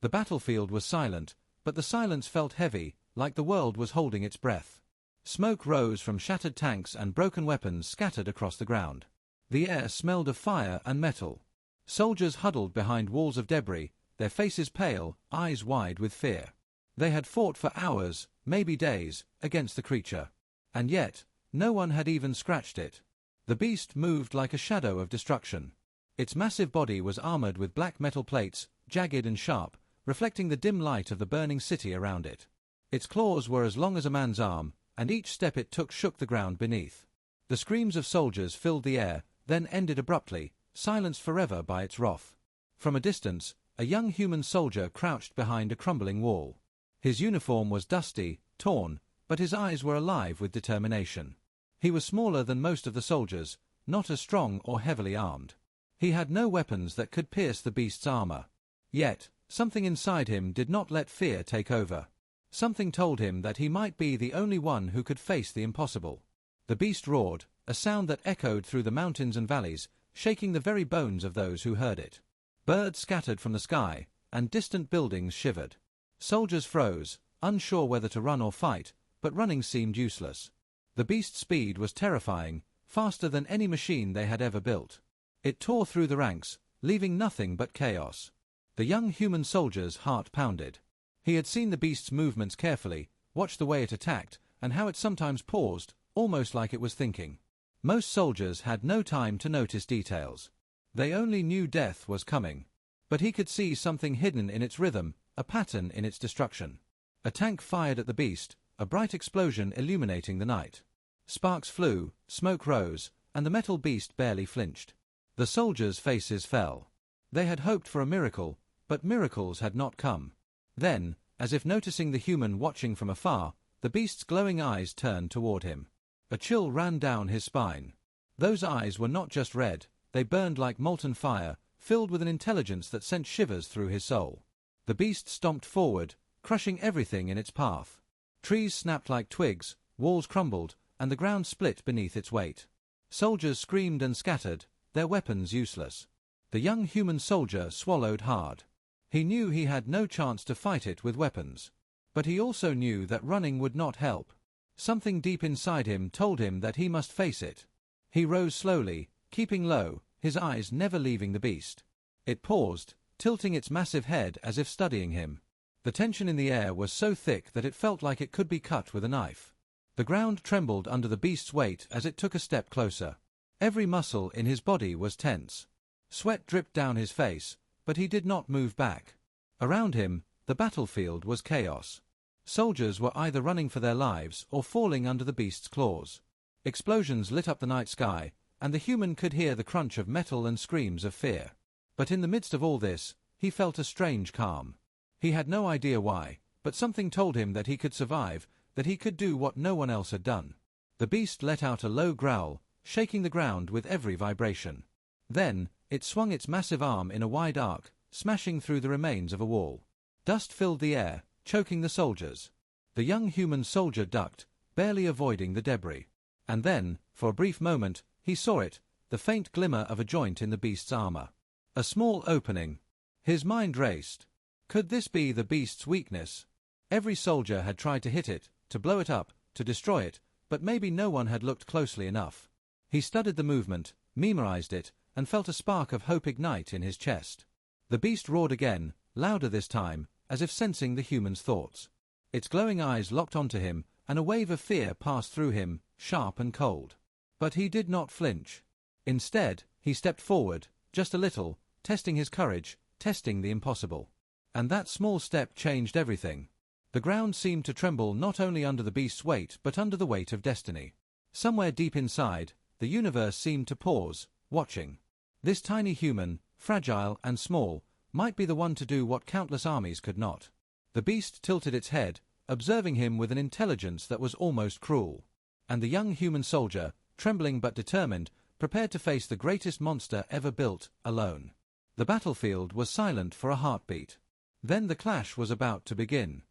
The battlefield was silent, but the silence felt heavy, like the world was holding its breath. Smoke rose from shattered tanks and broken weapons scattered across the ground. The air smelled of fire and metal. Soldiers huddled behind walls of debris, their faces pale, eyes wide with fear. They had fought for hours, maybe days, against the creature. And yet, no one had even scratched it. The beast moved like a shadow of destruction. Its massive body was armored with black metal plates, jagged and sharp, reflecting the dim light of the burning city around it. Its claws were as long as a man's arm, and each step it took shook the ground beneath. The screams of soldiers filled the air, then ended abruptly, silenced forever by its wrath. From a distance, a young human soldier crouched behind a crumbling wall. His uniform was dusty, torn, but his eyes were alive with determination. He was smaller than most of the soldiers, not as strong or heavily armed. He had no weapons that could pierce the beast's armor. Yet, something inside him did not let fear take over. Something told him that he might be the only one who could face the impossible. The beast roared, a sound that echoed through the mountains and valleys, shaking the very bones of those who heard it. Birds scattered from the sky, and distant buildings shivered. Soldiers froze, unsure whether to run or fight, but running seemed useless. The beast's speed was terrifying, faster than any machine they had ever built. It tore through the ranks, leaving nothing but chaos. The young human soldier's heart pounded. He had seen the beast's movements carefully, watched the way it attacked, and how it sometimes paused, almost like it was thinking. Most soldiers had no time to notice details. They only knew death was coming. But he could see something hidden in its rhythm, a pattern in its destruction. A tank fired at the beast, a bright explosion illuminating the night. Sparks flew, smoke rose, and the metal beast barely flinched. The soldiers' faces fell. They had hoped for a miracle, but miracles had not come. Then, as if noticing the human watching from afar, the beast's glowing eyes turned toward him. A chill ran down his spine. Those eyes were not just red, they burned like molten fire, filled with an intelligence that sent shivers through his soul. The beast stomped forward, crushing everything in its path. Trees snapped like twigs, walls crumbled, and the ground split beneath its weight. Soldiers screamed and scattered, their weapons useless. The young human soldier swallowed hard. He knew he had no chance to fight it with weapons. But he also knew that running would not help. Something deep inside him told him that he must face it. He rose slowly, keeping low, his eyes never leaving the beast. It paused, tilting its massive head as if studying him. The tension in the air was so thick that it felt like it could be cut with a knife. The ground trembled under the beast's weight as it took a step closer. Every muscle in his body was tense. Sweat dripped down his face, but he did not move back. Around him, the battlefield was chaos. Soldiers were either running for their lives or falling under the beast's claws. Explosions lit up the night sky, and the human could hear the crunch of metal and screams of fear. But in the midst of all this, he felt a strange calm. He had no idea why, but something told him that he could survive, that he could do what no one else had done. The beast let out a low growl, shaking the ground with every vibration. Then, it swung its massive arm in a wide arc, smashing through the remains of a wall. Dust filled the air, choking the soldiers. The young human soldier ducked, barely avoiding the debris. And then, for a brief moment, he saw it, the faint glimmer of a joint in the beast's armor. A small opening. His mind raced. Could this be the beast's weakness? Every soldier had tried to hit it, to blow it up, to destroy it, but maybe no one had looked closely enough. He studied the movement, memorized it, and felt a spark of hope ignite in his chest. The beast roared again, louder this time, as if sensing the human's thoughts. Its glowing eyes locked onto him, and a wave of fear passed through him, sharp and cold. But he did not flinch. Instead, he stepped forward, just a little, testing his courage, testing the impossible. And that small step changed everything. The ground seemed to tremble not only under the beast's weight but under the weight of destiny. Somewhere deep inside, the universe seemed to pause, watching. This tiny human, fragile and small, might be the one to do what countless armies could not. The beast tilted its head, observing him with an intelligence that was almost cruel. And the young human soldier, trembling but determined, prepared to face the greatest monster ever built, alone. The battlefield was silent for a heartbeat. Then the clash was about to begin.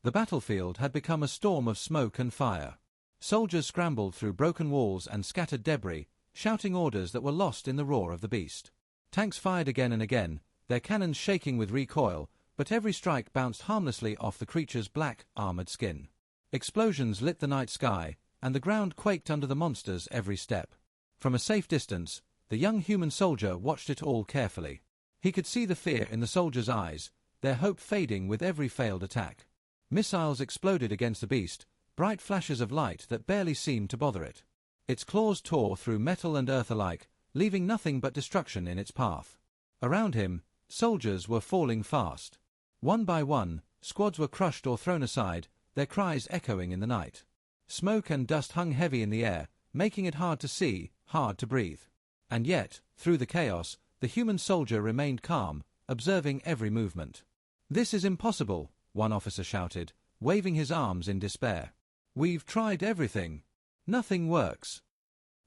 The battlefield had become a storm of smoke and fire. Soldiers scrambled through broken walls and scattered debris, shouting orders that were lost in the roar of the beast. Tanks fired again and again, their cannons shaking with recoil, but every strike bounced harmlessly off the creature's black, armored skin. Explosions lit the night sky, and the ground quaked under the monster's every step. From a safe distance, the young human soldier watched it all carefully. He could see the fear in the soldiers' eyes, their hope fading with every failed attack. Missiles exploded against the beast, bright flashes of light that barely seemed to bother it. Its claws tore through metal and earth alike, leaving nothing but destruction in its path. Around him, soldiers were falling fast. One by one, squads were crushed or thrown aside, their cries echoing in the night. Smoke and dust hung heavy in the air, making it hard to see, hard to breathe. And yet, through the chaos, the human soldier remained calm, observing every movement. "This is impossible," one officer shouted, waving his arms in despair. "We've tried everything. Nothing works."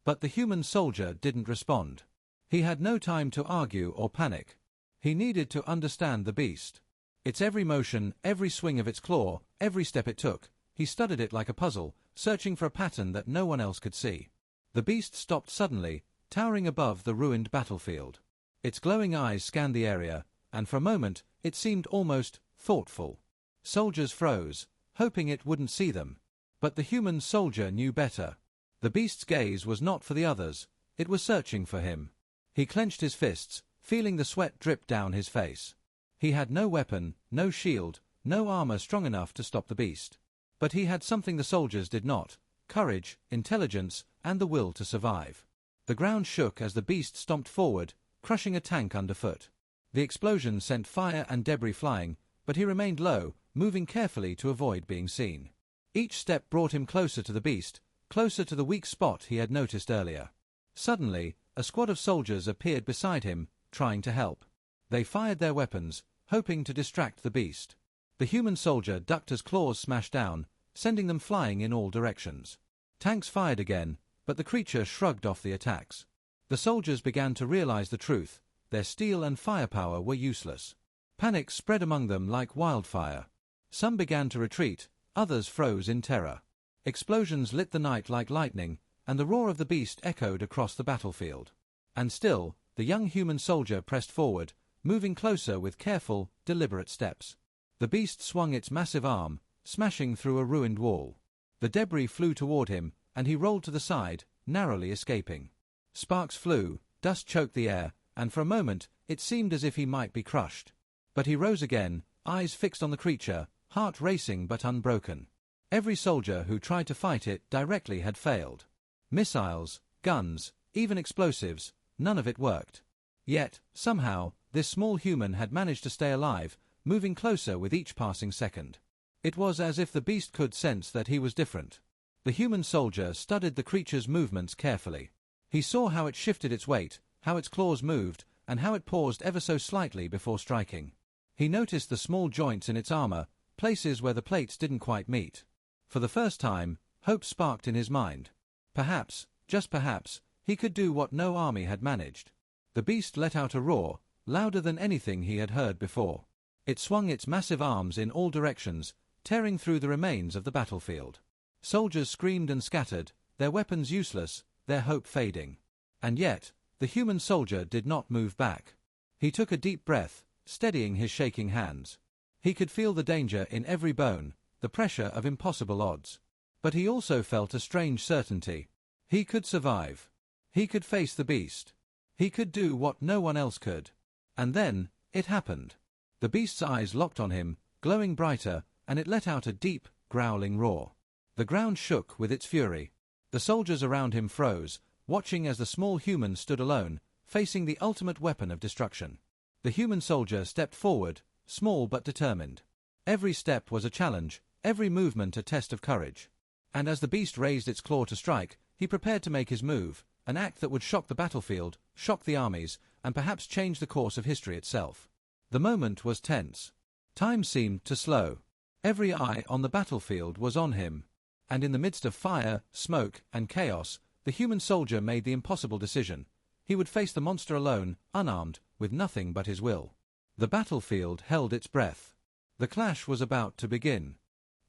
But the human soldier didn't respond. He had no time to argue or panic. He needed to understand the beast. Its every motion, every swing of its claw, every step it took, he studied it like a puzzle, searching for a pattern that no one else could see. The beast stopped suddenly, towering above the ruined battlefield. Its glowing eyes scanned the area, and for a moment, it seemed almost thoughtful. Soldiers froze, hoping it wouldn't see them. But the human soldier knew better. The beast's gaze was not for the others, it was searching for him. He clenched his fists, feeling the sweat drip down his face. He had no weapon, no shield, no armor strong enough to stop the beast. But he had something the soldiers did not: courage, intelligence, and the will to survive. The ground shook as the beast stomped forward, crushing a tank underfoot. The explosion sent fire and debris flying, but he remained low, moving carefully to avoid being seen. Each step brought him closer to the beast, closer to the weak spot he had noticed earlier. Suddenly, a squad of soldiers appeared beside him, trying to help. They fired their weapons, hoping to distract the beast. The human soldier ducked as claws smashed down, sending them flying in all directions. Tanks fired again, but the creature shrugged off the attacks. The soldiers began to realize the truth: their steel and firepower were useless. Panic spread among them like wildfire. Some began to retreat, others froze in terror. Explosions lit the night like lightning, and the roar of the beast echoed across the battlefield. And still, the young human soldier pressed forward, moving closer with careful, deliberate steps. The beast swung its massive arm, smashing through a ruined wall. The debris flew toward him, and he rolled to the side, narrowly escaping. Sparks flew, dust choked the air, and for a moment it seemed as if he might be crushed. But he rose again, eyes fixed on the creature, heart racing but unbroken. Every soldier who tried to fight it directly had failed. Missiles, guns, even explosives, none of it worked. Yet, somehow, this small human had managed to stay alive, moving closer with each passing second. It was as if the beast could sense that he was different. The human soldier studied the creature's movements carefully. He saw how it shifted its weight, how its claws moved, and how it paused ever so slightly before striking. He noticed the small joints in its armor, places where the plates didn't quite meet. For the first time, hope sparked in his mind. Perhaps, just perhaps, he could do what no army had managed. The beast let out a roar, louder than anything he had heard before. It swung its massive arms in all directions, tearing through the remains of the battlefield. Soldiers screamed and scattered, their weapons useless, their hope fading. And yet, the human soldier did not move back. He took a deep breath, steadying his shaking hands. He could feel the danger in every bone, the pressure of impossible odds. But he also felt a strange certainty. He could survive. He could face the beast. He could do what no one else could. And then, it happened. The beast's eyes locked on him, glowing brighter, and it let out a deep, growling roar. The ground shook with its fury. The soldiers around him froze, watching as the small human stood alone, facing the ultimate weapon of destruction. The human soldier stepped forward, small but determined. Every step was a challenge, every movement a test of courage. And as the beast raised its claw to strike, he prepared to make his move, an act that would shock the battlefield, shock the armies, and perhaps change the course of history itself. The moment was tense. Time seemed to slow. Every eye on the battlefield was on him. And in the midst of fire, smoke, and chaos, the human soldier made the impossible decision. He would face the monster alone, unarmed, with nothing but his will. The battlefield held its breath. The clash was about to begin.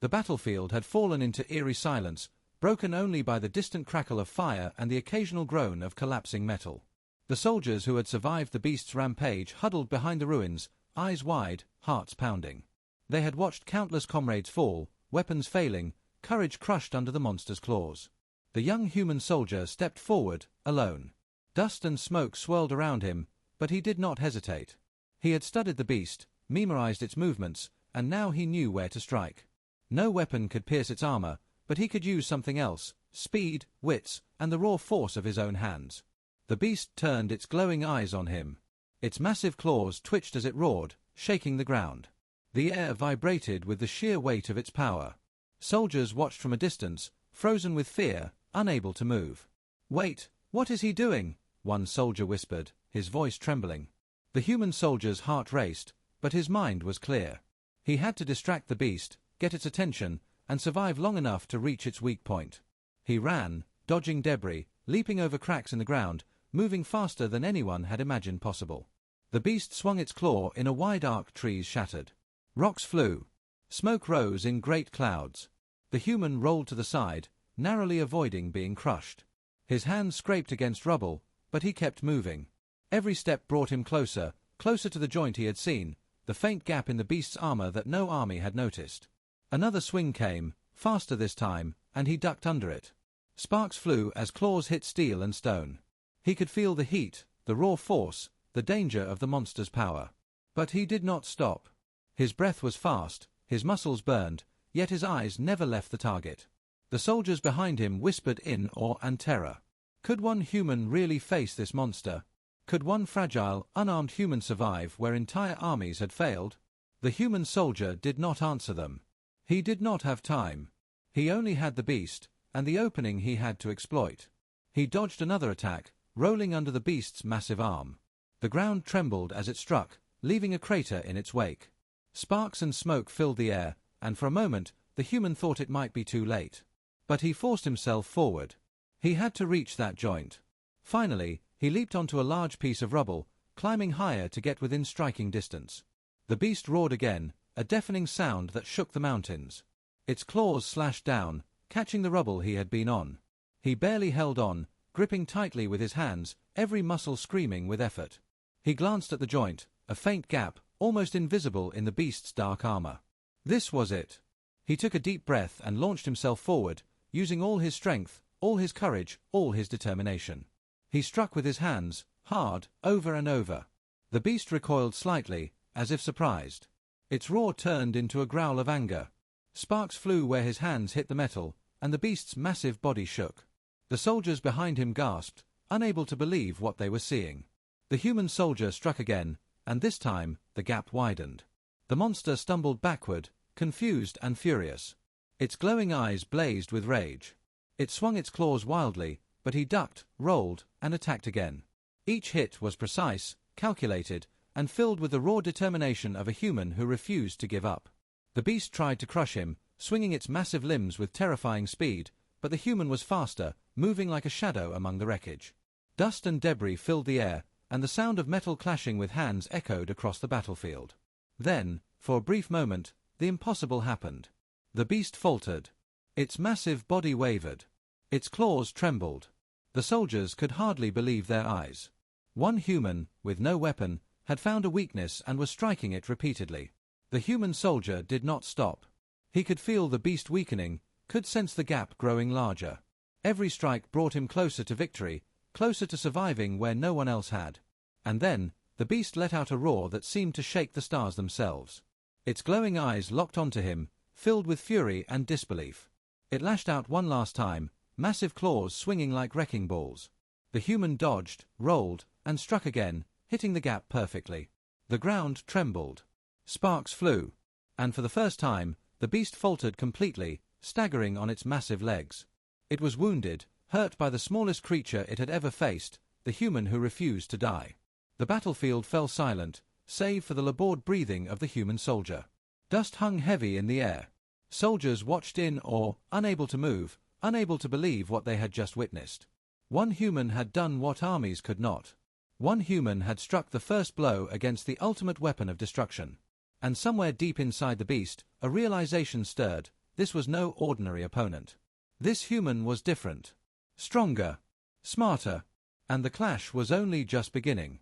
The battlefield had fallen into eerie silence, broken only by the distant crackle of fire and the occasional groan of collapsing metal. The soldiers who had survived the beast's rampage huddled behind the ruins, eyes wide, hearts pounding. They had watched countless comrades fall, weapons failing, courage crushed under the monster's claws. The young human soldier stepped forward, alone. Dust and smoke swirled around him, but he did not hesitate. He had studied the beast, memorized its movements, and now he knew where to strike. No weapon could pierce its armor, but he could use something else: speed, wits, and the raw force of his own hands. The beast turned its glowing eyes on him. Its massive claws twitched as it roared, shaking the ground. The air vibrated with the sheer weight of its power. Soldiers watched from a distance, frozen with fear, unable to move. "Wait, what is he doing?" one soldier whispered, his voice trembling. The human soldier's heart raced, but his mind was clear. He had to distract the beast, get its attention, and survive long enough to reach its weak point. He ran, dodging debris, leaping over cracks in the ground, moving faster than anyone had imagined possible. The beast swung its claw in a wide arc. Trees shattered. Rocks flew. Smoke rose in great clouds. The human rolled to the side, narrowly avoiding being crushed. His hands scraped against rubble, but he kept moving. Every step brought him closer, closer to the joint he had seen, the faint gap in the beast's armor that no army had noticed. Another swing came, faster this time, and he ducked under it. Sparks flew as claws hit steel and stone. He could feel the heat, the raw force, the danger of the monster's power. But he did not stop. His breath was fast, his muscles burned, yet his eyes never left the target. The soldiers behind him whispered in awe and terror. Could one human really face this monster? Could one fragile, unarmed human survive where entire armies had failed? The human soldier did not answer them. He did not have time. He only had the beast, and the opening he had to exploit. He dodged another attack, rolling under the beast's massive arm. The ground trembled as it struck, leaving a crater in its wake. Sparks and smoke filled the air, and for a moment, the human thought it might be too late. But he forced himself forward. He had to reach that joint. Finally, he leaped onto a large piece of rubble, climbing higher to get within striking distance. The beast roared again, a deafening sound that shook the mountains. Its claws slashed down, catching the rubble he had been on. He barely held on, gripping tightly with his hands, every muscle screaming with effort. He glanced at the joint, a faint gap, almost invisible in the beast's dark armor. This was it. He took a deep breath and launched himself forward, using all his strength, all his courage, all his determination. He struck with his hands, hard, over and over. The beast recoiled slightly, as if surprised. Its roar turned into a growl of anger. Sparks flew where his hands hit the metal, and the beast's massive body shook. The soldiers behind him gasped, unable to believe what they were seeing. The human soldier struck again, and this time, the gap widened. The monster stumbled backward, confused and furious. Its glowing eyes blazed with rage. It swung its claws wildly, but he ducked, rolled, and attacked again. Each hit was precise, calculated, and filled with the raw determination of a human who refused to give up. The beast tried to crush him, swinging its massive limbs with terrifying speed, but the human was faster, moving like a shadow among the wreckage. Dust and debris filled the air, and the sound of metal clashing with hands echoed across the battlefield. Then, for a brief moment, the impossible happened. The beast faltered. Its massive body wavered. Its claws trembled. The soldiers could hardly believe their eyes. One human, with no weapon, had found a weakness and was striking it repeatedly. The human soldier did not stop. He could feel the beast weakening, could sense the gap growing larger. Every strike brought him closer to victory, closer to surviving where no one else had. And then, the beast let out a roar that seemed to shake the stars themselves. Its glowing eyes locked onto him, filled with fury and disbelief. It lashed out one last time, massive claws swinging like wrecking balls. The human dodged, rolled, and struck again, hitting the gap perfectly. The ground trembled. Sparks flew. And for the first time, the beast faltered completely, staggering on its massive legs. It was wounded, hurt by the smallest creature it had ever faced, the human who refused to die. The battlefield fell silent, save for the labored breathing of the human soldier. Dust hung heavy in the air. Soldiers watched in awe, unable to move, unable to believe what they had just witnessed. One human had done what armies could not. One human had struck the first blow against the ultimate weapon of destruction. And somewhere deep inside the beast, a realization stirred: this was no ordinary opponent. This human was different. Stronger. Smarter. And the clash was only just beginning.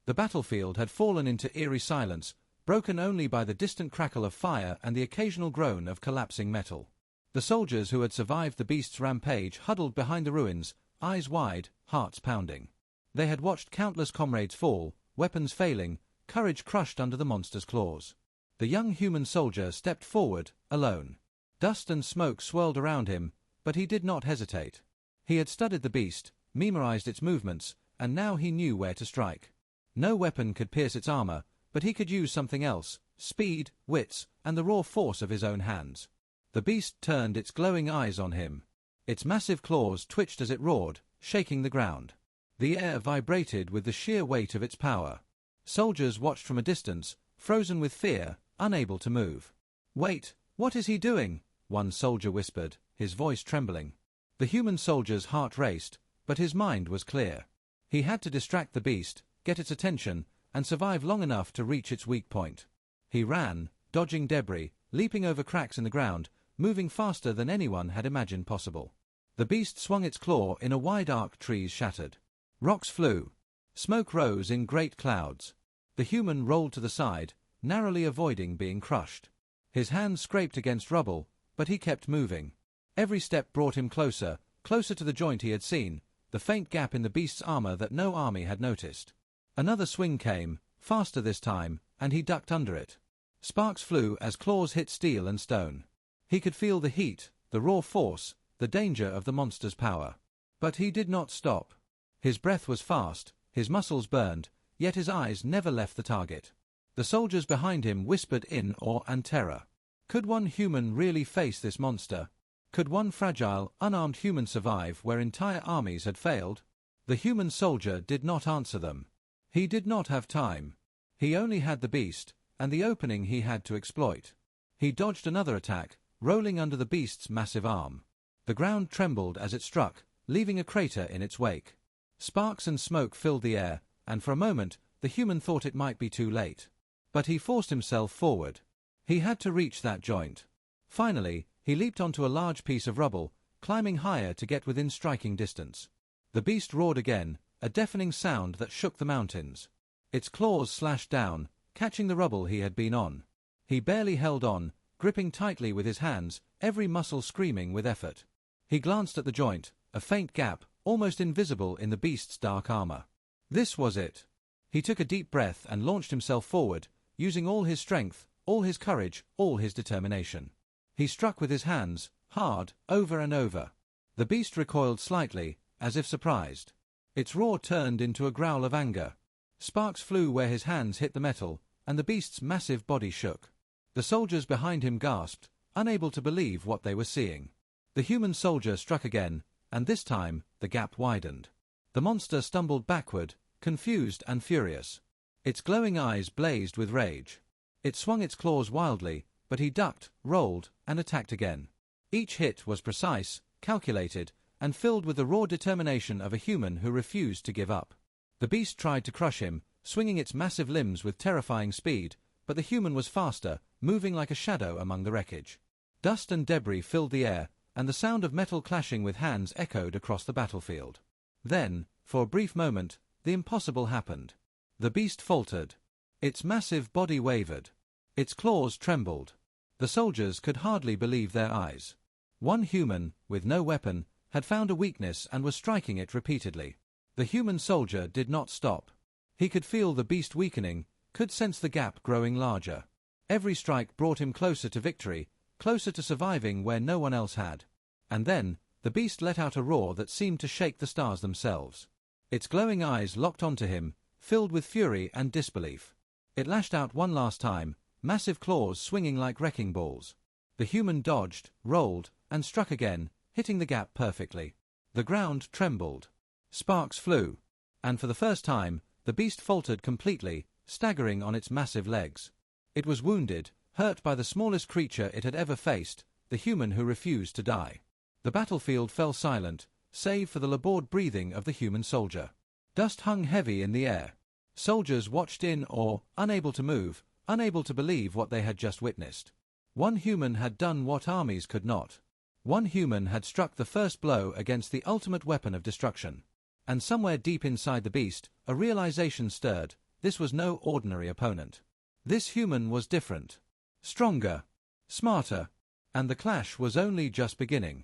The battlefield had fallen into eerie silence, broken only by the distant crackle of fire and the occasional groan of collapsing metal. The soldiers who had survived the beast's rampage huddled behind the ruins, eyes wide, hearts pounding. They had watched countless comrades fall, weapons failing, courage crushed under the monster's claws. The young human soldier stepped forward, alone. Dust and smoke swirled around him, but he did not hesitate. He had studied the beast, memorized its movements, and now he knew where to strike. No weapon could pierce its armor, but he could use something else: speed, wits, and the raw force of his own hands. The beast turned its glowing eyes on him. Its massive claws twitched as it roared, shaking the ground. The air vibrated with the sheer weight of its power. Soldiers watched from a distance, frozen with fear, unable to move. "Wait, what is he doing?" one soldier whispered, his voice trembling. The human soldier's heart raced, but his mind was clear. He had to distract the beast, get its attention, and survive long enough to reach its weak point. He ran, dodging debris, leaping over cracks in the ground, moving faster than anyone had imagined possible. The beast swung its claw in a wide arc. Trees shattered. Rocks flew. Smoke rose in great clouds. The human rolled to the side, narrowly avoiding being crushed. His hands scraped against rubble, but he kept moving. Every step brought him closer, closer to the joint he had seen, the faint gap in the beast's armor that no army had noticed. Another swing came, faster this time, and he ducked under it. Sparks flew as claws hit steel and stone. He could feel the heat, the raw force, the danger of the monster's power. But he did not stop. His breath was fast, his muscles burned, yet his eyes never left the target. The soldiers behind him whispered in awe and terror. Could one human really face this monster? Could one fragile, unarmed human survive where entire armies had failed? The human soldier did not answer them. He did not have time. He only had the beast, and the opening he had to exploit. He dodged another attack, rolling under the beast's massive arm. The ground trembled as it struck, leaving a crater in its wake. Sparks and smoke filled the air, and for a moment, the human thought it might be too late. But he forced himself forward. He had to reach that joint. Finally, he leaped onto a large piece of rubble, climbing higher to get within striking distance. The beast roared again, a deafening sound that shook the mountains. Its claws slashed down, catching the rubble he had been on. He barely held on, gripping tightly with his hands, every muscle screaming with effort. He glanced at the joint, a faint gap, almost invisible in the beast's dark armor. This was it. He took a deep breath and launched himself forward, using all his strength, all his courage, all his determination. He struck with his hands, hard, over and over. The beast recoiled slightly, as if surprised. Its roar turned into a growl of anger. Sparks flew where his hands hit the metal, and the beast's massive body shook. The soldiers behind him gasped, unable to believe what they were seeing. The human soldier struck again, and this time, the gap widened. The monster stumbled backward, confused and furious. Its glowing eyes blazed with rage. It swung its claws wildly, but he ducked, rolled, and attacked again. Each hit was precise, calculated, and filled with the raw determination of a human who refused to give up. The beast tried to crush him, swinging its massive limbs with terrifying speed, but the human was faster, moving like a shadow among the wreckage. Dust and debris filled the air, and the sound of metal clashing with hands echoed across the battlefield. Then, for a brief moment, the impossible happened. The beast faltered. Its massive body wavered. Its claws trembled. The soldiers could hardly believe their eyes. One human, with no weapon, had found a weakness and was striking it repeatedly. The human soldier did not stop. He could feel the beast weakening, could sense the gap growing larger. Every strike brought him closer to victory, closer to surviving where no one else had. And then, the beast let out a roar that seemed to shake the stars themselves. Its glowing eyes locked onto him, filled with fury and disbelief. It lashed out one last time, massive claws swinging like wrecking balls. The human dodged, rolled, and struck again, hitting the gap perfectly. The ground trembled. Sparks flew. And for the first time, the beast faltered completely, staggering on its massive legs. It was wounded, hurt by the smallest creature it had ever faced, the human who refused to die. The battlefield fell silent, save for the labored breathing of the human soldier. Dust hung heavy in the air. Soldiers watched in awe, unable to move, unable to believe what they had just witnessed. One human had done what armies could not. One human had struck the first blow against the ultimate weapon of destruction. And somewhere deep inside the beast, a realization stirred: this was no ordinary opponent. This human was different. Stronger. Smarter. And the clash was only just beginning.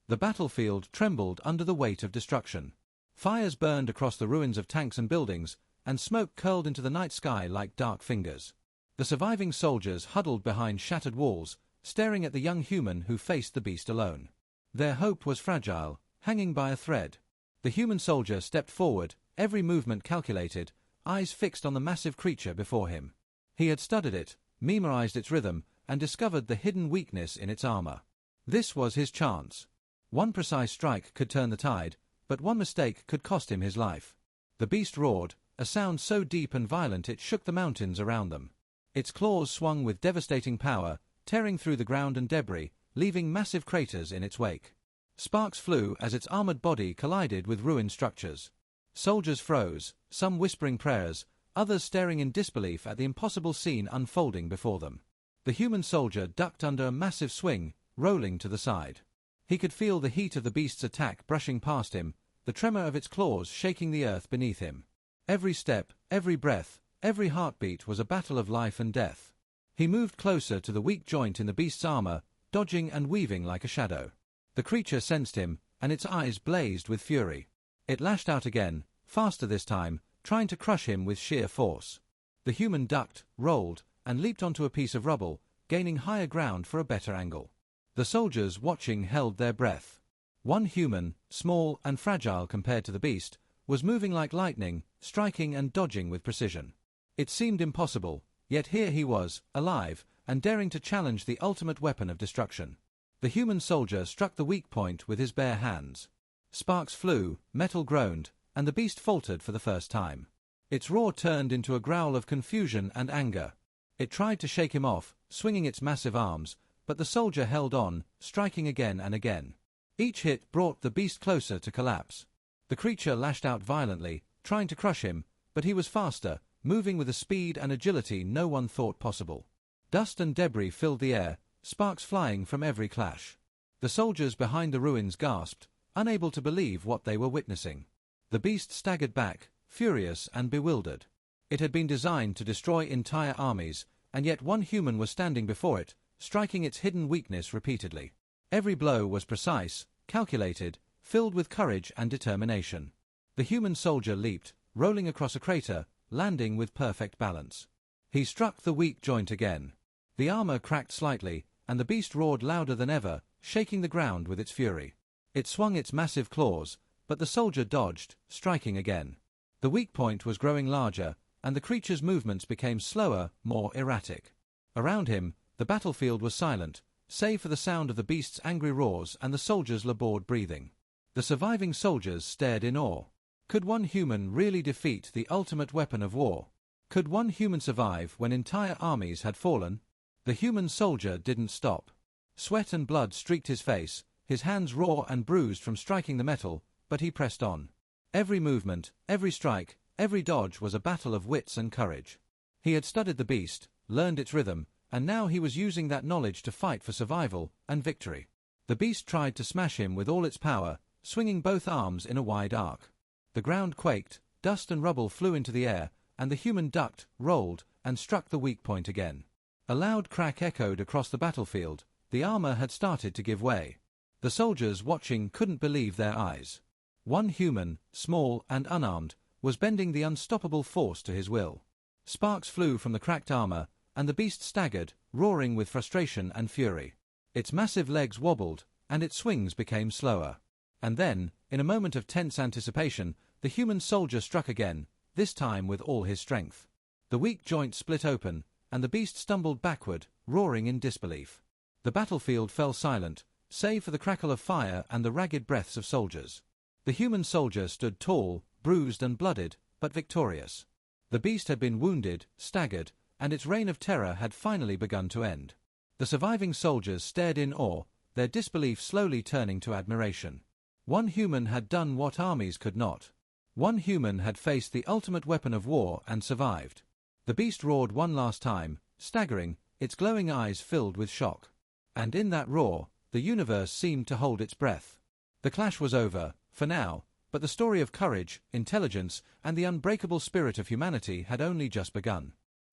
The battlefield trembled under the weight of destruction. Fires burned across the ruins of tanks and buildings, and smoke curled into the night sky like dark fingers. The surviving soldiers huddled behind shattered walls, staring at the young human who faced the beast alone. Their hope was fragile, hanging by a thread. The human soldier stepped forward, every movement calculated, eyes fixed on the massive creature before him. He had studied it, memorized its rhythm, and discovered the hidden weakness in its armor. This was his chance. One precise strike could turn the tide, but one mistake could cost him his life. The beast roared, a sound so deep and violent it shook the mountains around them. Its claws swung with devastating power, tearing through the ground and debris, leaving massive craters in its wake. Sparks flew as its armored body collided with ruined structures. Soldiers froze, some whispering prayers, others staring in disbelief at the impossible scene unfolding before them. The human soldier ducked under a massive swing, rolling to the side. He could feel the heat of the beast's attack brushing past him, the tremor of its claws shaking the earth beneath him. Every step, every breath, every heartbeat was a battle of life and death. He moved closer to the weak joint in the beast's armor, dodging and weaving like a shadow. The creature sensed him, and its eyes blazed with fury. It lashed out again, faster this time, trying to crush him with sheer force. The human ducked, rolled, and leaped onto a piece of rubble, gaining higher ground for a better angle. The soldiers watching held their breath. One human, small and fragile compared to the beast, was moving like lightning, striking and dodging with precision. It seemed impossible, yet here he was, alive, and daring to challenge the ultimate weapon of destruction. The human soldier struck the weak point with his bare hands. Sparks flew, metal groaned, and the beast faltered for the first time. Its roar turned into a growl of confusion and anger. It tried to shake him off, swinging its massive arms, but the soldier held on, striking again and again. Each hit brought the beast closer to collapse. The creature lashed out violently, trying to crush him, but he was faster, moving with a speed and agility no one thought possible. Dust and debris filled the air, sparks flying from every clash. The soldiers behind the ruins gasped, unable to believe what they were witnessing. The beast staggered back, furious and bewildered. It had been designed to destroy entire armies, and yet one human was standing before it, striking its hidden weakness repeatedly. Every blow was precise, calculated, filled with courage and determination. The human soldier leaped, rolling across a crater, landing with perfect balance. He struck the weak joint again. The armor cracked slightly, and the beast roared louder than ever, shaking the ground with its fury. It swung its massive claws, but the soldier dodged, striking again. The weak point was growing larger, and the creature's movements became slower, more erratic. Around him, the battlefield was silent, save for the sound of the beast's angry roars and the soldiers' labored breathing. The surviving soldiers stared in awe. Could one human really defeat the ultimate weapon of war? Could one human survive when entire armies had fallen? The human soldier didn't stop. Sweat and blood streaked his face, his hands raw and bruised from striking the metal, but he pressed on. Every movement, every strike, every dodge was a battle of wits and courage. He had studied the beast, learned its rhythm, and now he was using that knowledge to fight for survival and victory. The beast tried to smash him with all its power, swinging both arms in a wide arc. The ground quaked, dust and rubble flew into the air, and the human ducked, rolled, and struck the weak point again. A loud crack echoed across the battlefield. The armor had started to give way. The soldiers watching couldn't believe their eyes. One human, small and unarmed, was bending the unstoppable force to his will. Sparks flew from the cracked armor, and the beast staggered, roaring with frustration and fury. Its massive legs wobbled, and its swings became slower. And then, in a moment of tense anticipation, the human soldier struck again, this time with all his strength. The weak joint split open, and the beast stumbled backward, roaring in disbelief. The battlefield fell silent, save for the crackle of fire and the ragged breaths of soldiers. The human soldier stood tall, bruised and blooded, but victorious. The beast had been wounded, staggered, and its reign of terror had finally begun to end. The surviving soldiers stared in awe, their disbelief slowly turning to admiration. One human had done what armies could not. One human had faced the ultimate weapon of war and survived. The beast roared one last time, staggering, its glowing eyes filled with shock. And in that roar, the universe seemed to hold its breath. The clash was over, for now, but the story of courage, intelligence, and the unbreakable spirit of humanity had only just begun.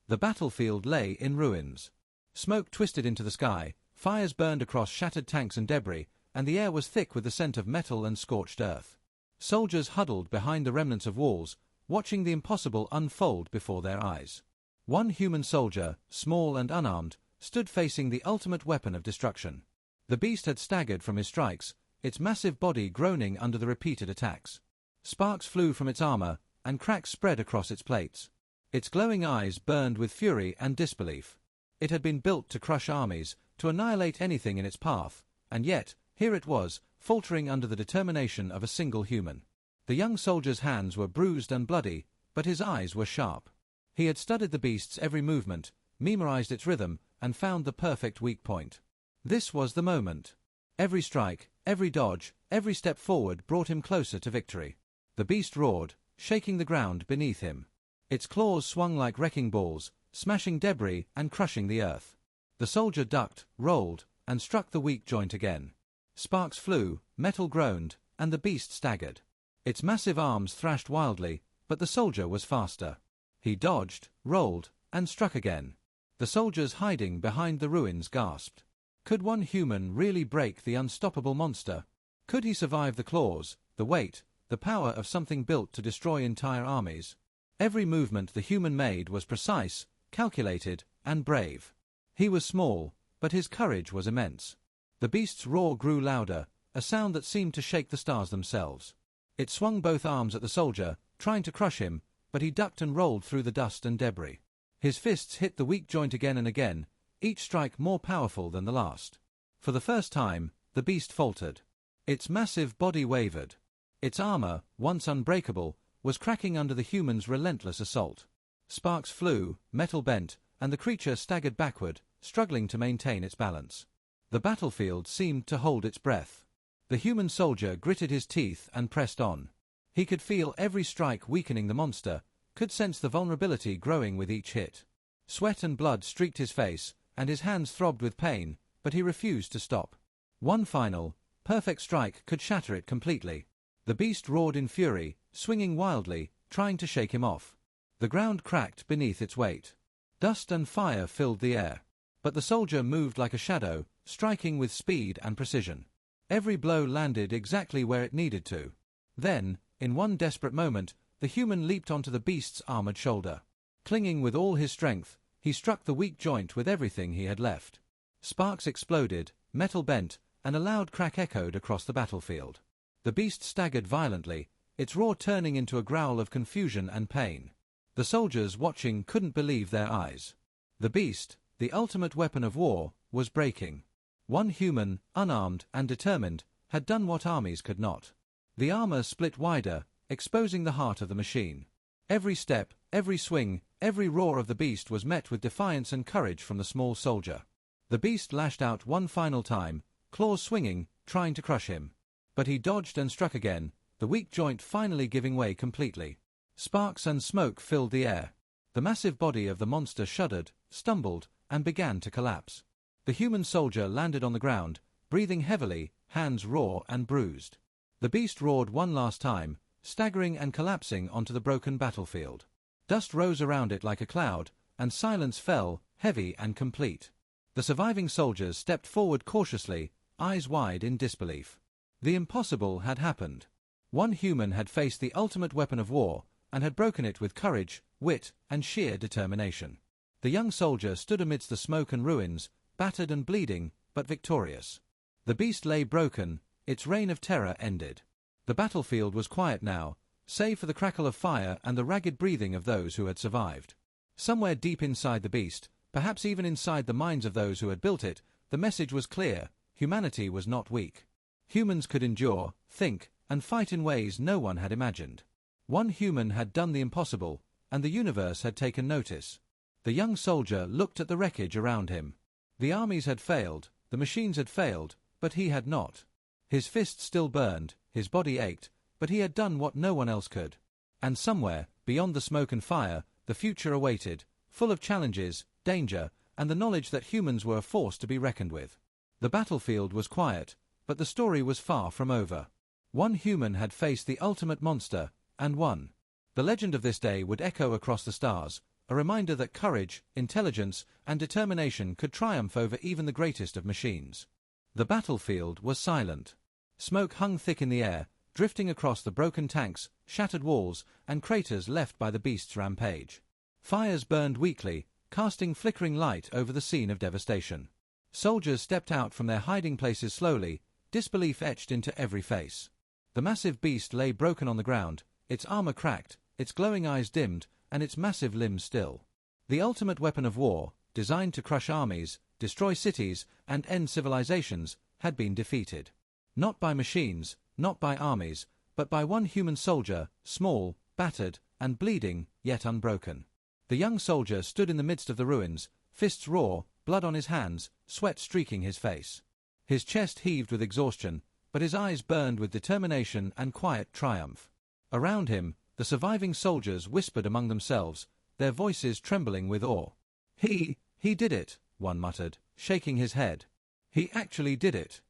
The battlefield lay in ruins. Smoke twisted into the sky, fires burned across shattered tanks and debris, and the air was thick with the scent of metal and scorched earth. Soldiers huddled behind the remnants of walls, watching the impossible unfold before their eyes. One human soldier, small and unarmed, stood facing the ultimate weapon of destruction. The beast had staggered from his strikes, its massive body groaning under the repeated attacks. Sparks flew from its armor, and cracks spread across its plates. Its glowing eyes burned with fury and disbelief. It had been built to crush armies, to annihilate anything in its path, and yet, here it was, faltering under the determination of a single human. The young soldier's hands were bruised and bloody, but his eyes were sharp. He had studied the beast's every movement, memorized its rhythm, and found the perfect weak point. This was the moment. Every strike, every dodge, every step forward brought him closer to victory. The beast roared, shaking the ground beneath him. Its claws swung like wrecking balls, smashing debris and crushing the earth. The soldier ducked, rolled, and struck the weak joint again. Sparks flew, metal groaned, and the beast staggered. Its massive arms thrashed wildly, but the soldier was faster. He dodged, rolled, and struck again. The soldiers hiding behind the ruins gasped. Could one human really break the unstoppable monster? Could he survive the claws, the weight, the power of something built to destroy entire armies? Every movement the human made was precise, calculated, and brave. He was small, but his courage was immense. The beast's roar grew louder, a sound that seemed to shake the stars themselves. It swung both arms at the soldier, trying to crush him, but he ducked and rolled through the dust and debris. His fists hit the weak joint again and again, each strike more powerful than the last. For the first time, the beast faltered. Its massive body wavered. Its armor, once unbreakable, was cracking under the human's relentless assault. Sparks flew, metal bent, and the creature staggered backward, struggling to maintain its balance. The battlefield seemed to hold its breath. The human soldier gritted his teeth and pressed on. He could feel every strike weakening the monster, could sense the vulnerability growing with each hit. Sweat and blood streaked his face, and his hands throbbed with pain, but he refused to stop. One final, perfect strike could shatter it completely. The beast roared in fury, swinging wildly, trying to shake him off. The ground cracked beneath its weight. Dust and fire filled the air. But the soldier moved like a shadow, striking with speed and precision. Every blow landed exactly where it needed to. Then, in one desperate moment, the human leaped onto the beast's armored shoulder. Clinging with all his strength, he struck the weak joint with everything he had left. Sparks exploded, metal bent, and a loud crack echoed across the battlefield. The beast staggered violently, its roar turning into a growl of confusion and pain. The soldiers watching couldn't believe their eyes. The beast, the ultimate weapon of war, was breaking. One human, unarmed and determined, had done what armies could not. The armor split wider, exposing the heart of the machine. Every step, every swing, every roar of the beast was met with defiance and courage from the small soldier. The beast lashed out one final time, claws swinging, trying to crush him. But he dodged and struck again, the weak joint finally giving way completely. Sparks and smoke filled the air. The massive body of the monster shuddered, stumbled, and began to collapse. The human soldier landed on the ground, breathing heavily, hands raw and bruised. The beast roared one last time, staggering and collapsing onto the broken battlefield. Dust rose around it like a cloud, and silence fell, heavy and complete. The surviving soldiers stepped forward cautiously, eyes wide in disbelief. The impossible had happened. One human had faced the ultimate weapon of war, and had broken it with courage, wit, and sheer determination. The young soldier stood amidst the smoke and ruins, battered and bleeding, but victorious. The beast lay broken, its reign of terror ended. The battlefield was quiet now, save for the crackle of fire and the ragged breathing of those who had survived. Somewhere deep inside the beast, perhaps even inside the minds of those who had built it, the message was clear: humanity was not weak. Humans could endure, think, and fight in ways no one had imagined. One human had done the impossible, and the universe had taken notice. The young soldier looked at the wreckage around him. The armies had failed, the machines had failed, but he had not. His fists still burned, his body ached, but he had done what no one else could. And somewhere, beyond the smoke and fire, the future awaited, full of challenges, danger, and the knowledge that humans were a force to be reckoned with. The battlefield was quiet, but the story was far from over. One human had faced the ultimate monster, and won. The legend of this day would echo across the stars, a reminder that courage, intelligence, and determination could triumph over even the greatest of machines. The battlefield was silent. Smoke hung thick in the air, drifting across the broken tanks, shattered walls, and craters left by the beast's rampage. Fires burned weakly, casting flickering light over the scene of devastation. Soldiers stepped out from their hiding places slowly, disbelief etched into every face. The massive beast lay broken on the ground, its armor cracked, its glowing eyes dimmed, and its massive limbs still. The ultimate weapon of war, designed to crush armies, destroy cities, and end civilizations, had been defeated. Not by machines, not by armies, but by one human soldier, small, battered, and bleeding, yet unbroken. The young soldier stood in the midst of the ruins, fists raw, blood on his hands, sweat streaking his face. His chest heaved with exhaustion, but his eyes burned with determination and quiet triumph. Around him, the surviving soldiers whispered among themselves, their voices trembling with awe. He did it," one muttered, shaking his head. "He actually did it."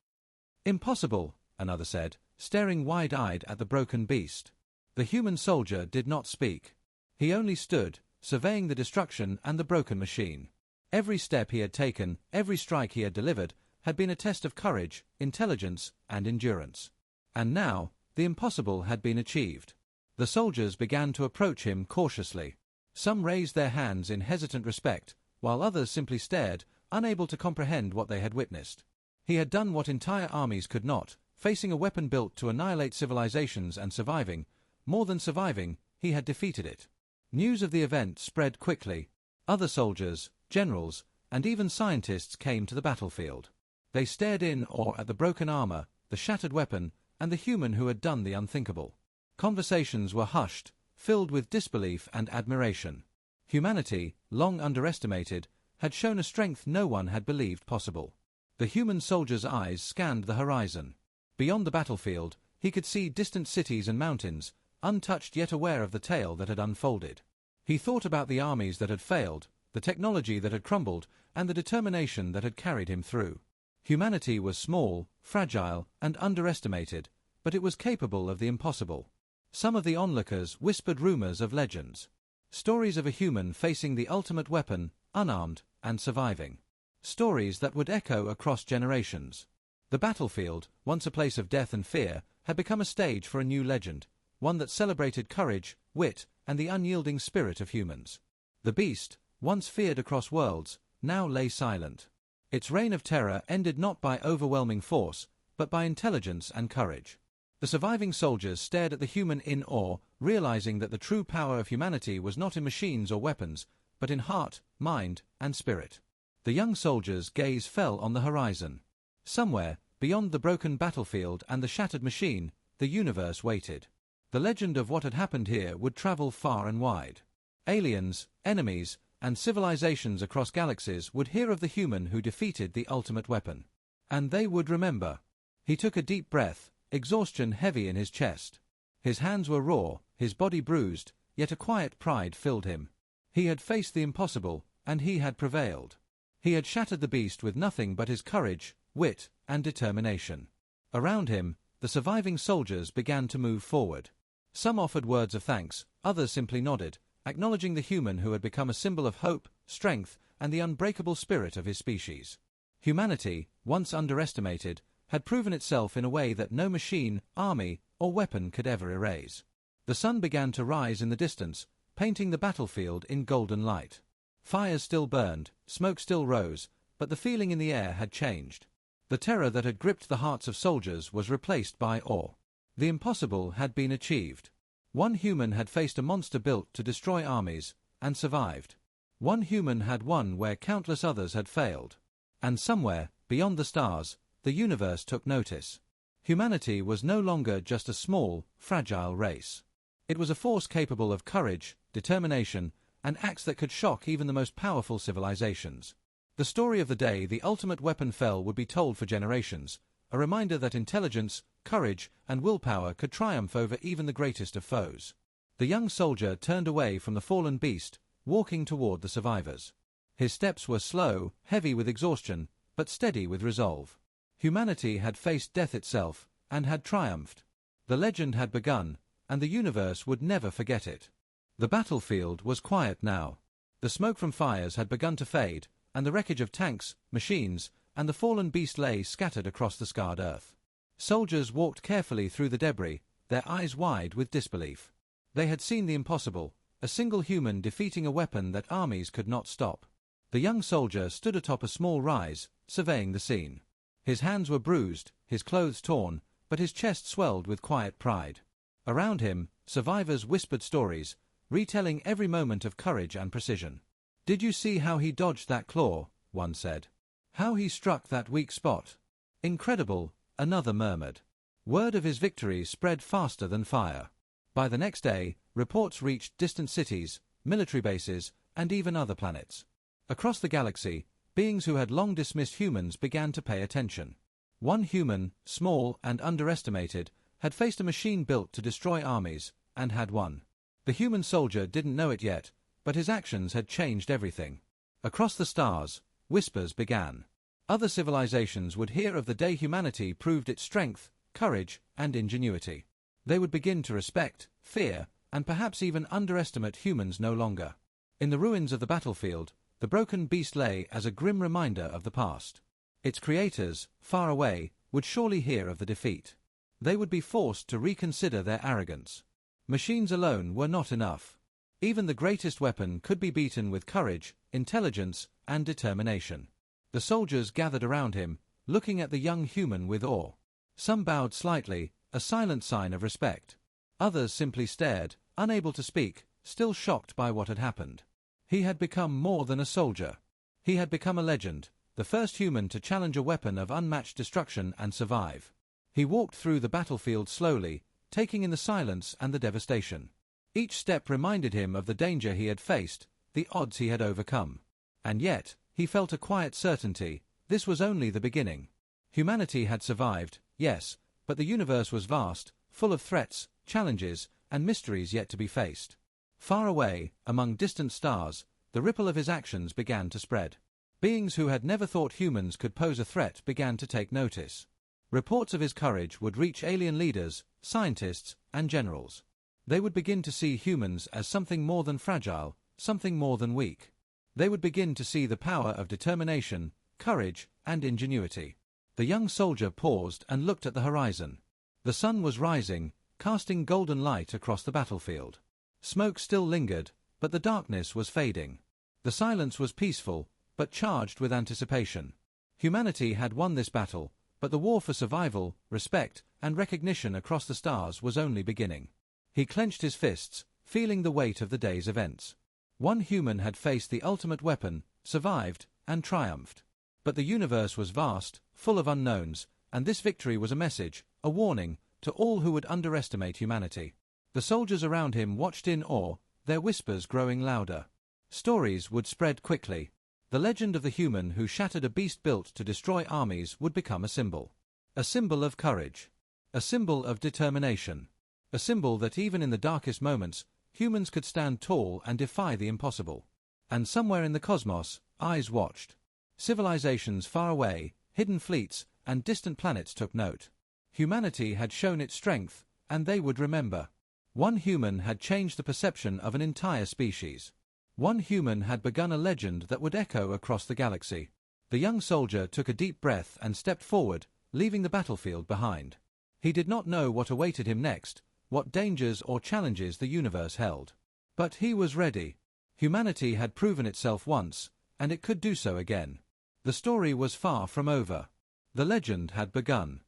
"Impossible," another said, staring wide-eyed at the broken beast. The human soldier did not speak. He only stood, surveying the destruction and the broken machine. Every step he had taken, every strike he had delivered, had been a test of courage, intelligence, and endurance. And now, the impossible had been achieved. The soldiers began to approach him cautiously. Some raised their hands in hesitant respect, while others simply stared, unable to comprehend what they had witnessed. He had done what entire armies could not, facing a weapon built to annihilate civilizations and surviving. More than surviving, he had defeated it. News of the event spread quickly. Other soldiers, generals, and even scientists came to the battlefield. They stared in awe at the broken armor, the shattered weapon, and the human who had done the unthinkable. Conversations were hushed, filled with disbelief and admiration. Humanity, long underestimated, had shown a strength no one had believed possible. The human soldier's eyes scanned the horizon. Beyond the battlefield, he could see distant cities and mountains, untouched yet aware of the tale that had unfolded. He thought about the armies that had failed, the technology that had crumbled, and the determination that had carried him through. Humanity was small, fragile, and underestimated, but it was capable of the impossible. Some of the onlookers whispered rumors of legends. Stories of a human facing the ultimate weapon, unarmed, and surviving. Stories that would echo across generations. The battlefield, once a place of death and fear, had become a stage for a new legend, one that celebrated courage, wit, and the unyielding spirit of humans. The beast, once feared across worlds, now lay silent. Its reign of terror ended not by overwhelming force, but by intelligence and courage. The surviving soldiers stared at the human in awe, realizing that the true power of humanity was not in machines or weapons, but in heart, mind, and spirit. The young soldier's gaze fell on the horizon. Somewhere, beyond the broken battlefield and the shattered machine, the universe waited. The legend of what had happened here would travel far and wide. Aliens, enemies, and civilizations across galaxies would hear of the human who defeated the ultimate weapon. And they would remember. He took a deep breath, exhaustion heavy in his chest. His hands were raw, his body bruised, yet a quiet pride filled him. He had faced the impossible, and he had prevailed. He had shattered the beast with nothing but his courage, wit, and determination. Around him, the surviving soldiers began to move forward. Some offered words of thanks, others simply nodded, acknowledging the human who had become a symbol of hope, strength, and the unbreakable spirit of his species. Humanity, once underestimated, had proven itself in a way that no machine, army, or weapon could ever erase. The sun began to rise in the distance, painting the battlefield in golden light. Fires still burned, smoke still rose, but the feeling in the air had changed. The terror that had gripped the hearts of soldiers was replaced by awe. The impossible had been achieved. One human had faced a monster built to destroy armies, and survived. One human had won where countless others had failed. And somewhere, beyond the stars, the universe took notice. Humanity was no longer just a small, fragile race. It was a force capable of courage, determination, and acts that could shock even the most powerful civilizations. The story of the day the ultimate weapon fell would be told for generations, a reminder that intelligence, courage, and willpower could triumph over even the greatest of foes. The young soldier turned away from the fallen beast, walking toward the survivors. His steps were slow, heavy with exhaustion, but steady with resolve. Humanity had faced death itself, and had triumphed. The legend had begun, and the universe would never forget it. The battlefield was quiet now. The smoke from fires had begun to fade, and the wreckage of tanks, machines, and the fallen beast lay scattered across the scarred earth. Soldiers walked carefully through the debris, their eyes wide with disbelief. They had seen the impossible, a single human defeating a weapon that armies could not stop. The young soldier stood atop a small rise, surveying the scene. His hands were bruised, his clothes torn, but his chest swelled with quiet pride. Around him, survivors whispered stories, retelling every moment of courage and precision. "Did you see how he dodged that claw?" one said. "How he struck that weak spot?" "Incredible," another murmured. Word of his victory spread faster than fire. By the next day, reports reached distant cities, military bases, and even other planets. Across the galaxy, beings who had long dismissed humans began to pay attention. One human, small and underestimated, had faced a machine built to destroy armies, and had won. The human soldier didn't know it yet, but his actions had changed everything. Across the stars, whispers began. Other civilizations would hear of the day humanity proved its strength, courage, and ingenuity. They would begin to respect, fear, and perhaps even underestimate humans no longer. In the ruins of the battlefield, the broken beast lay as a grim reminder of the past. Its creators, far away, would surely hear of the defeat. They would be forced to reconsider their arrogance. Machines alone were not enough. Even the greatest weapon could be beaten with courage, intelligence, and determination. The soldiers gathered around him, looking at the young human with awe. Some bowed slightly, a silent sign of respect. Others simply stared, unable to speak, still shocked by what had happened. He had become more than a soldier. He had become a legend, the first human to challenge a weapon of unmatched destruction and survive. He walked through the battlefield slowly, taking in the silence and the devastation. Each step reminded him of the danger he had faced, the odds he had overcome. And yet, he felt a quiet certainty, this was only the beginning. Humanity had survived, yes, but the universe was vast, full of threats, challenges, and mysteries yet to be faced. Far away, among distant stars, the ripple of his actions began to spread. Beings who had never thought humans could pose a threat began to take notice. Reports of his courage would reach alien leaders, scientists, and generals. They would begin to see humans as something more than fragile, something more than weak. They would begin to see the power of determination, courage, and ingenuity. The young soldier paused and looked at the horizon. The sun was rising, casting golden light across the battlefield. Smoke still lingered, but the darkness was fading. The silence was peaceful, but charged with anticipation. Humanity had won this battle, but the war for survival, respect, and recognition across the stars was only beginning. He clenched his fists, feeling the weight of the day's events. One human had faced the ultimate weapon, survived, and triumphed. But the universe was vast, full of unknowns, and this victory was a message, a warning, to all who would underestimate humanity. The soldiers around him watched in awe, their whispers growing louder. Stories would spread quickly. The legend of the human who shattered a beast built to destroy armies would become a symbol. A symbol of courage. A symbol of determination. A symbol that even in the darkest moments, humans could stand tall and defy the impossible. And somewhere in the cosmos, eyes watched. Civilizations far away, hidden fleets, and distant planets took note. Humanity had shown its strength, and they would remember. One human had changed the perception of an entire species. One human had begun a legend that would echo across the galaxy. The young soldier took a deep breath and stepped forward, leaving the battlefield behind. He did not know what awaited him next, what dangers or challenges the universe held. But he was ready. Humanity had proven itself once, and it could do so again. The story was far from over. The legend had begun.